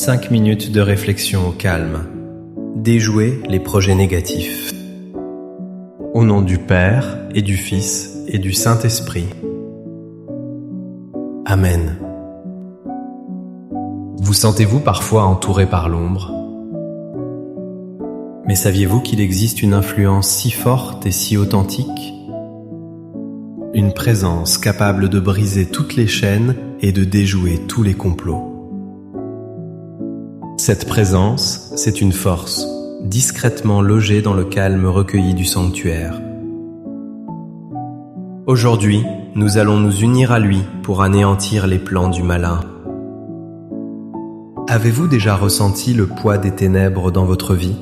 5 minutes de réflexion au calme. Déjouer les projets négatifs. Au nom du Père et du Fils et du Saint-Esprit. Amen. Vous sentez-vous parfois entouré par l'ombre? Mais saviez-vous qu'il existe une influence si forte et si authentique? Une présence capable de briser toutes les chaînes et de déjouer tous les complots. Cette présence, c'est une force, discrètement logée dans le calme recueilli du sanctuaire. Aujourd'hui, nous allons nous unir à lui pour anéantir les plans du malin. Avez-vous déjà ressenti le poids des ténèbres dans votre vie?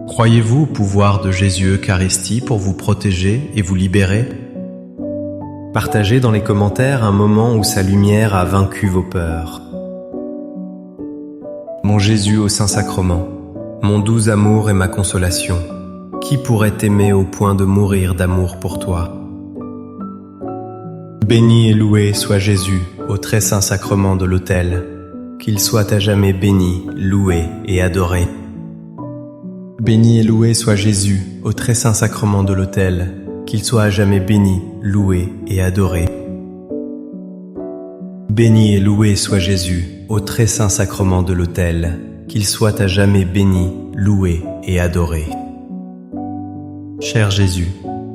Croyez-vous au pouvoir de Jésus Eucharistie pour vous protéger et vous libérer? Partagez dans les commentaires un moment où sa lumière a vaincu vos peurs. Mon Jésus au Saint-Sacrement, mon doux amour et ma consolation, qui pourrait t'aimer au point de mourir d'amour pour toi? Béni et loué soit Jésus au très saint sacrement de l'autel, qu'il soit à jamais béni, loué et adoré. Béni et loué soit Jésus au très saint sacrement de l'autel, qu'il soit à jamais béni, loué et adoré. Béni et loué soit Jésus au très saint sacrement de l'autel, qu'il soit à jamais béni, loué et adoré. Cher Jésus,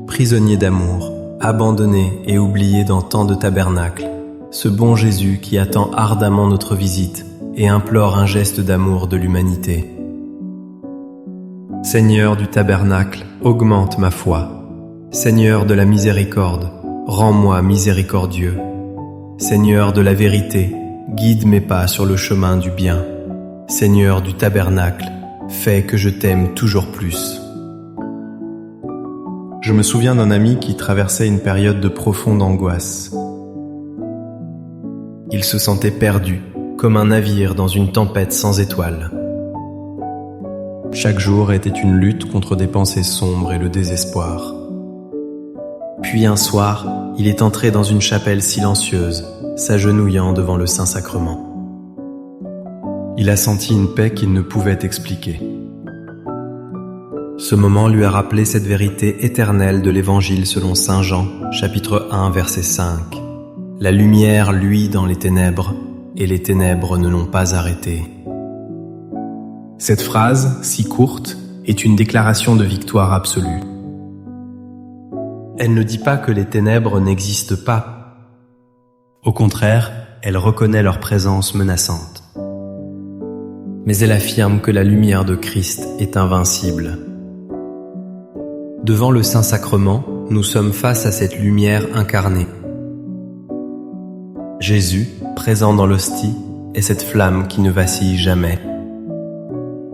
prisonnier d'amour, abandonné et oublié dans tant de tabernacles, ce bon Jésus qui attend ardemment notre visite et implore un geste d'amour de l'humanité. Seigneur du tabernacle, augmente ma foi. Seigneur de la miséricorde, rends-moi miséricordieux. Seigneur de la vérité, guide mes pas sur le chemin du bien. Seigneur du tabernacle, fais que je t'aime toujours plus. Je me souviens d'un ami qui traversait une période de profonde angoisse. Il se sentait perdu, comme un navire dans une tempête sans étoiles. Chaque jour était une lutte contre des pensées sombres et le désespoir. Puis un soir, il est entré dans une chapelle silencieuse, s'agenouillant devant le Saint-Sacrement. Il a senti une paix qu'il ne pouvait expliquer. Ce moment lui a rappelé cette vérité éternelle de l'Évangile selon Saint Jean, chapitre 1, verset 5. La lumière luit dans les ténèbres, et les ténèbres ne l'ont pas arrêté. Cette phrase, si courte, est une déclaration de victoire absolue. Elle ne dit pas que les ténèbres n'existent pas. Au contraire, elle reconnaît leur présence menaçante. Mais elle affirme que la lumière de Christ est invincible. Devant le Saint-Sacrement, nous sommes face à cette lumière incarnée. Jésus, présent dans l'hostie, est cette flamme qui ne vacille jamais.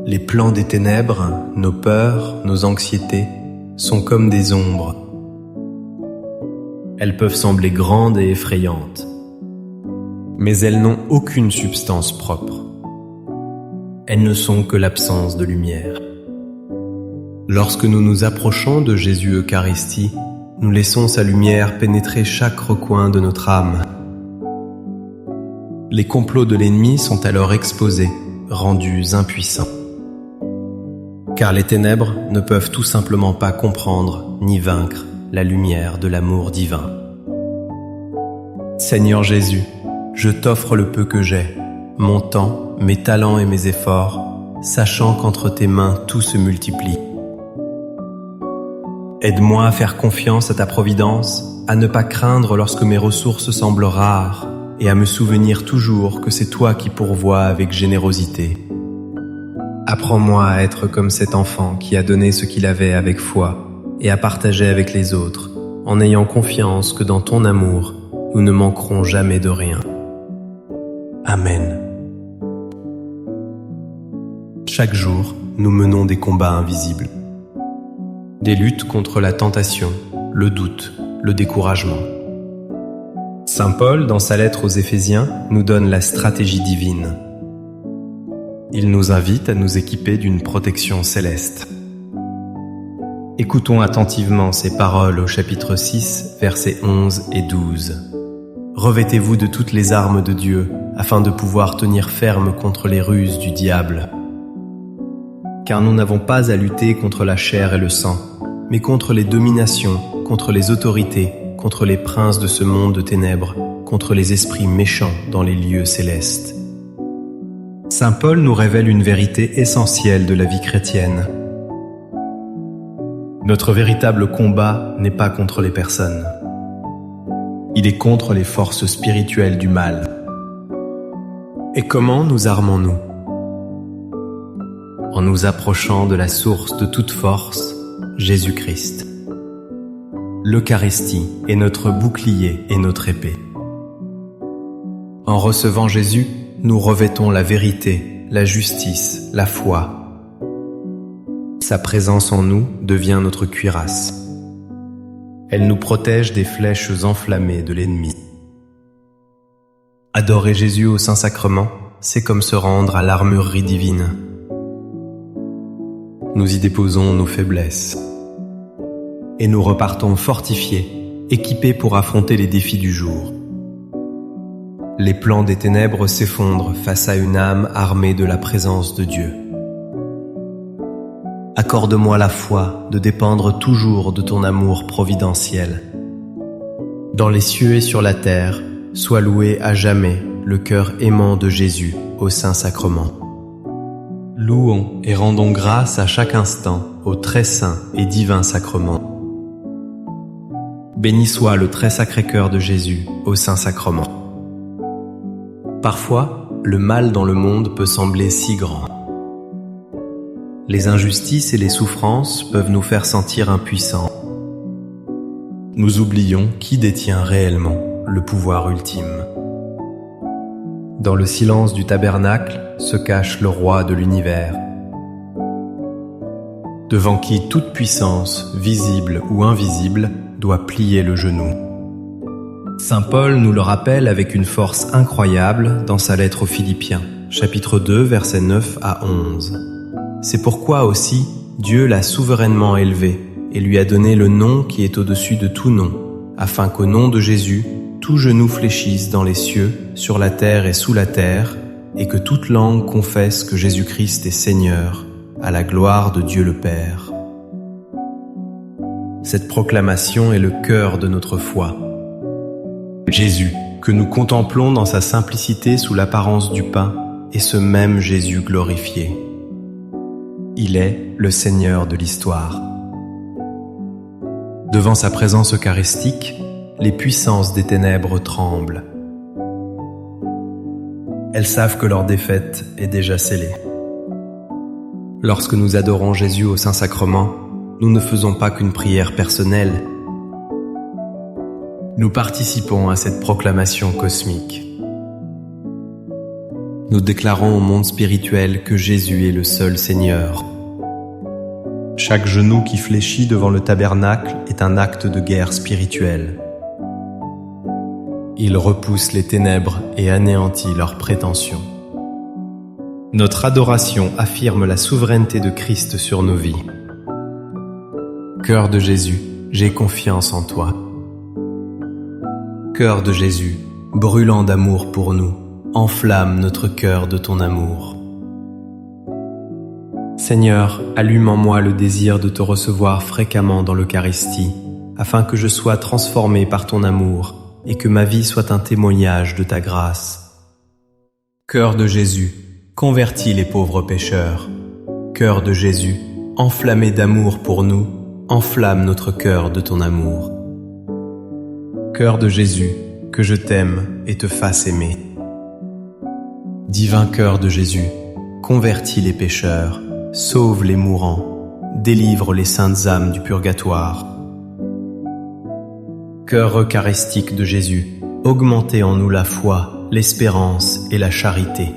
Les plans des ténèbres, nos peurs, nos anxiétés, sont comme des ombres. Elles peuvent sembler grandes et effrayantes, mais elles n'ont aucune substance propre. Elles ne sont que l'absence de lumière. Lorsque nous nous approchons de Jésus Eucharistie, nous laissons sa lumière pénétrer chaque recoin de notre âme. Les complots de l'ennemi sont alors exposés, rendus impuissants. Car les ténèbres ne peuvent tout simplement pas comprendre ni vaincre la lumière de l'amour divin. Seigneur Jésus, je t'offre le peu que j'ai, mon temps, mes talents et mes efforts, sachant qu'entre tes mains tout se multiplie. Aide-moi à faire confiance à ta providence, à ne pas craindre lorsque mes ressources semblent rares, et à me souvenir toujours que c'est toi qui pourvois avec générosité. Apprends-moi à être comme cet enfant qui a donné ce qu'il avait avec foi et à partager avec les autres, en ayant confiance que dans ton amour, nous ne manquerons jamais de rien. Amen. Chaque jour, nous menons des combats invisibles. Des luttes contre la tentation, le doute, le découragement. Saint Paul, dans sa lettre aux Éphésiens, nous donne la stratégie divine. Il nous invite à nous équiper d'une protection céleste. Écoutons attentivement ces paroles au chapitre 6, versets 11 et 12. Revêtez-vous de toutes les armes de Dieu, afin de pouvoir tenir ferme contre les ruses du diable. Car nous n'avons pas à lutter contre la chair et le sang, mais contre les dominations, contre les autorités, contre les princes de ce monde de ténèbres, contre les esprits méchants dans les lieux célestes. Saint Paul nous révèle une vérité essentielle de la vie chrétienne. Notre véritable combat n'est pas contre les personnes. Il est contre les forces spirituelles du mal. Et comment nous armons-nous? En nous approchant de la source de toute force, Jésus-Christ. L'Eucharistie est notre bouclier et notre épée. En recevant Jésus, nous revêtons la vérité, la justice, la foi. Sa présence en nous devient notre cuirasse. Elle nous protège des flèches enflammées de l'ennemi. Adorer Jésus au Saint-Sacrement, c'est comme se rendre à l'armurerie divine. Nous y déposons nos faiblesses. Et nous repartons fortifiés, équipés pour affronter les défis du jour. Les plans des ténèbres s'effondrent face à une âme armée de la présence de Dieu. Accorde-moi la foi de dépendre toujours de ton amour providentiel. Dans les cieux et sur la terre, sois loué à jamais le cœur aimant de Jésus au Saint-Sacrement. Louons et rendons grâce à chaque instant au très saint et divin sacrement. Béni soit le très sacré cœur de Jésus au Saint-Sacrement. Parfois, le mal dans le monde peut sembler si grand. Les injustices et les souffrances peuvent nous faire sentir impuissants. Nous oublions qui détient réellement le pouvoir ultime. Dans le silence du tabernacle se cache le roi de l'univers, devant qui toute puissance, visible ou invisible, doit plier le genou. Saint Paul nous le rappelle avec une force incroyable dans sa lettre aux Philippiens, chapitre 2, versets 9 à 11. C'est pourquoi aussi Dieu l'a souverainement élevé et lui a donné le nom qui est au-dessus de tout nom, afin qu'au nom de Jésus, tout genou fléchisse dans les cieux, sur la terre et sous la terre, et que toute langue confesse que Jésus-Christ est Seigneur, à la gloire de Dieu le Père. Cette proclamation est le cœur de notre foi. Jésus, que nous contemplons dans sa simplicité sous l'apparence du pain, est ce même Jésus glorifié. Il est le Seigneur de l'histoire. Devant sa présence eucharistique, les puissances des ténèbres tremblent. Elles savent que leur défaite est déjà scellée. Lorsque nous adorons Jésus au Saint-Sacrement, nous ne faisons pas qu'une prière personnelle. Nous participons à cette proclamation cosmique. Nous déclarons au monde spirituel que Jésus est le seul Seigneur. Chaque genou qui fléchit devant le tabernacle est un acte de guerre spirituelle. Il repousse les ténèbres et anéantit leurs prétentions. Notre adoration affirme la souveraineté de Christ sur nos vies. Cœur de Jésus, j'ai confiance en toi. Cœur de Jésus, brûlant d'amour pour nous, enflamme notre cœur de ton amour. Seigneur, allume en moi le désir de te recevoir fréquemment dans l'Eucharistie, afin que je sois transformé par ton amour et que ma vie soit un témoignage de ta grâce. Cœur de Jésus, convertis les pauvres pécheurs. Cœur de Jésus, enflammé d'amour pour nous, enflamme notre cœur de ton amour. Cœur de Jésus, que je t'aime et te fasse aimer. Divin cœur de Jésus, convertis les pécheurs, sauve les mourants, délivre les saintes âmes du purgatoire. Cœur eucharistique de Jésus, augmentez en nous la foi, l'espérance et la charité.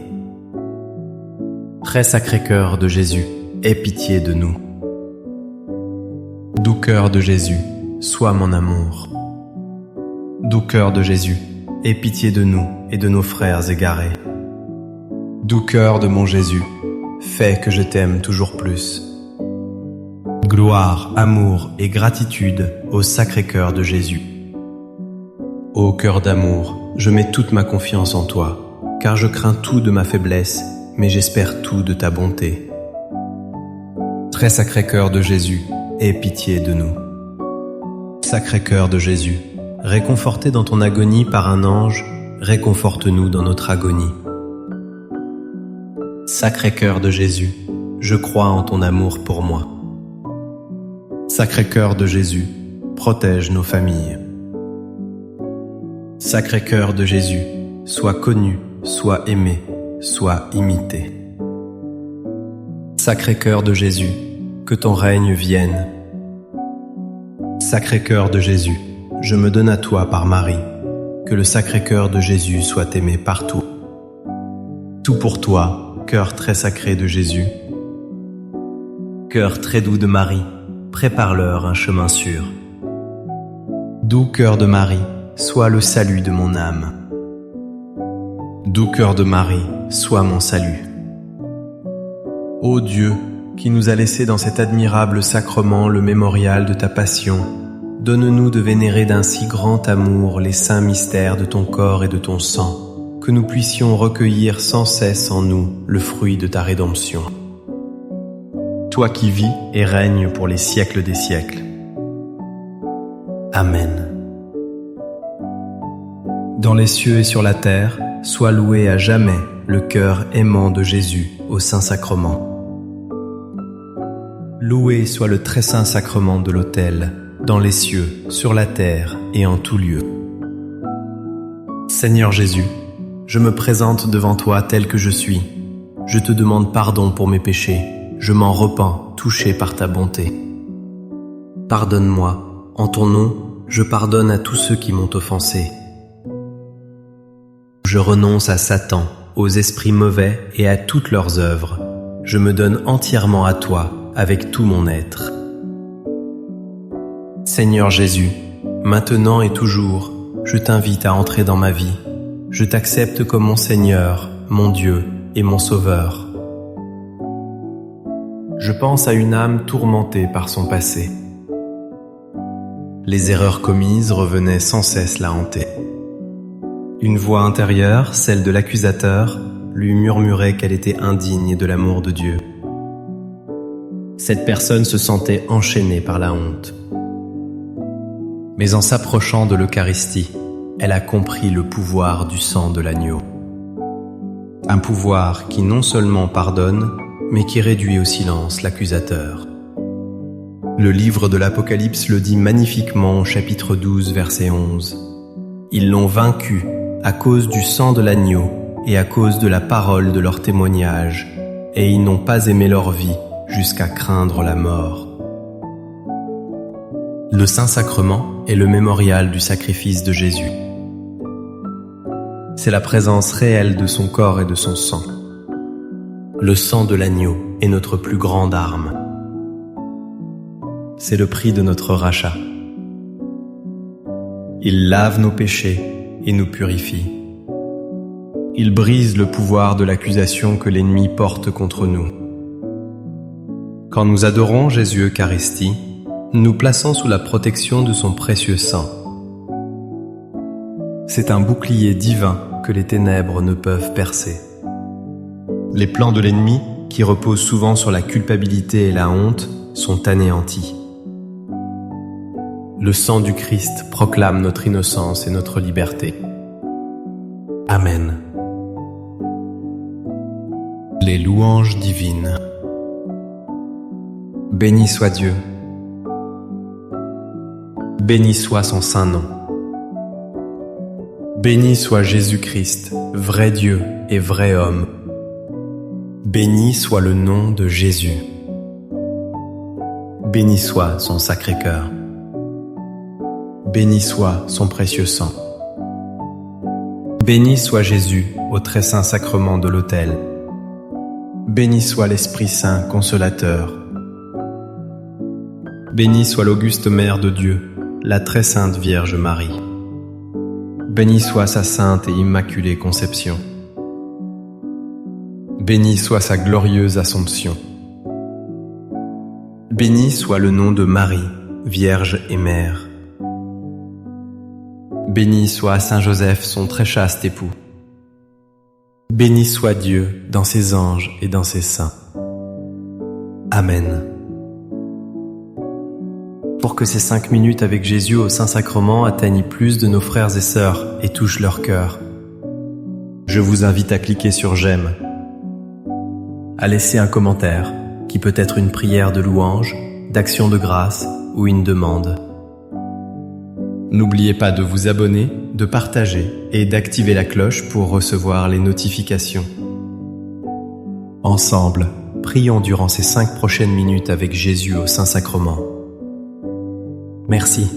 Très sacré cœur de Jésus, aie pitié de nous. Doux cœur de Jésus, sois mon amour. Doux cœur de Jésus, aie pitié de nous et de nos frères égarés. Doux cœur de mon Jésus, fais que je t'aime toujours plus. Gloire, amour et gratitude au Sacré-Cœur de Jésus. Ô cœur d'amour, je mets toute ma confiance en toi, car je crains tout de ma faiblesse, mais j'espère tout de ta bonté. Très sacré cœur de Jésus, aie pitié de nous. Sacré cœur de Jésus, réconforté dans ton agonie par un ange, réconforte-nous dans notre agonie. Sacré cœur de Jésus, je crois en ton amour pour moi. Sacré cœur de Jésus, protège nos familles. Sacré cœur de Jésus, sois connu, sois aimé, sois imité. Sacré cœur de Jésus, que ton règne vienne. Sacré cœur de Jésus, je me donne à toi par Marie, que le sacré cœur de Jésus soit aimé partout. Tout pour toi, cœur très sacré de Jésus. Cœur très doux de Marie, prépare-leur un chemin sûr. Doux cœur de Marie, sois le salut de mon âme. Doux cœur de Marie, sois mon salut. Ô Dieu, qui nous a laissé dans cet admirable sacrement le mémorial de ta passion, donne-nous de vénérer d'un si grand amour les saints mystères de ton corps et de ton sang, que nous puissions recueillir sans cesse en nous le fruit de ta rédemption. Toi qui vis et règnes pour les siècles des siècles. Amen. Dans les cieux et sur la terre, sois loué à jamais le cœur aimant de Jésus au Saint-Sacrement. Loué soit le très saint sacrement de l'autel, dans les cieux, sur la terre et en tout lieu. Seigneur Jésus, je me présente devant toi tel que je suis. Je te demande pardon pour mes péchés. Je m'en repens, touché par ta bonté. Pardonne-moi. En ton nom, je pardonne à tous ceux qui m'ont offensé. Je renonce à Satan, aux esprits mauvais et à toutes leurs œuvres. Je me donne entièrement à toi, avec tout mon être. Seigneur Jésus, maintenant et toujours, je t'invite à entrer dans ma vie. Je t'accepte comme mon Seigneur, mon Dieu et mon Sauveur. Je pense à une âme tourmentée par son passé. Les erreurs commises revenaient sans cesse la hanter. Une voix intérieure, celle de l'accusateur, lui murmurait qu'elle était indigne de l'amour de Dieu. Cette personne se sentait enchaînée par la honte. Mais en s'approchant de l'Eucharistie, elle a compris le pouvoir du sang de l'agneau. Un pouvoir qui non seulement pardonne, mais qui réduit au silence l'accusateur. Le livre de l'Apocalypse le dit magnifiquement au chapitre 12, verset 11. Ils l'ont vaincu à cause du sang de l'agneau et à cause de la parole de leur témoignage, et ils n'ont pas aimé leur vie jusqu'à craindre la mort. Le Saint-Sacrement est le mémorial du sacrifice de Jésus. C'est la présence réelle de son corps et de son sang. Le sang de l'agneau est notre plus grande arme. C'est le prix de notre rachat. Il lave nos péchés et nous purifie. Il brise le pouvoir de l'accusation que l'ennemi porte contre nous. Quand nous adorons Jésus Eucharistie, nous plaçons sous la protection de son précieux sang. C'est un bouclier divin que les ténèbres ne peuvent percer. Les plans de l'ennemi, qui reposent souvent sur la culpabilité et la honte, sont anéantis. Le sang du Christ proclame notre innocence et notre liberté. Amen. Les louanges divines. Béni soit Dieu. Béni soit son saint nom. Béni soit Jésus-Christ, vrai Dieu et vrai homme. Béni soit le nom de Jésus. Béni soit son sacré cœur. Béni soit son précieux sang. Béni soit Jésus au très saint sacrement de l'autel. Béni soit l'Esprit Saint consolateur. Béni soit l'auguste Mère de Dieu, la très sainte Vierge Marie. Béni soit sa sainte et immaculée conception. Béni soit sa glorieuse Assomption. Béni soit le nom de Marie, Vierge et Mère. Béni soit Saint Joseph, son très chaste époux. Béni soit Dieu dans ses anges et dans ses saints. Amen. Pour que ces 5 minutes avec Jésus au Saint-Sacrement atteignent plus de nos frères et sœurs et touchent leur cœur, je vous invite à cliquer sur j'aime, à laisser un commentaire qui peut être une prière de louange, d'action de grâce ou une demande. N'oubliez pas de vous abonner, de partager et d'activer la cloche pour recevoir les notifications. Ensemble, prions durant ces 5 prochaines minutes avec Jésus au Saint-Sacrement. Merci.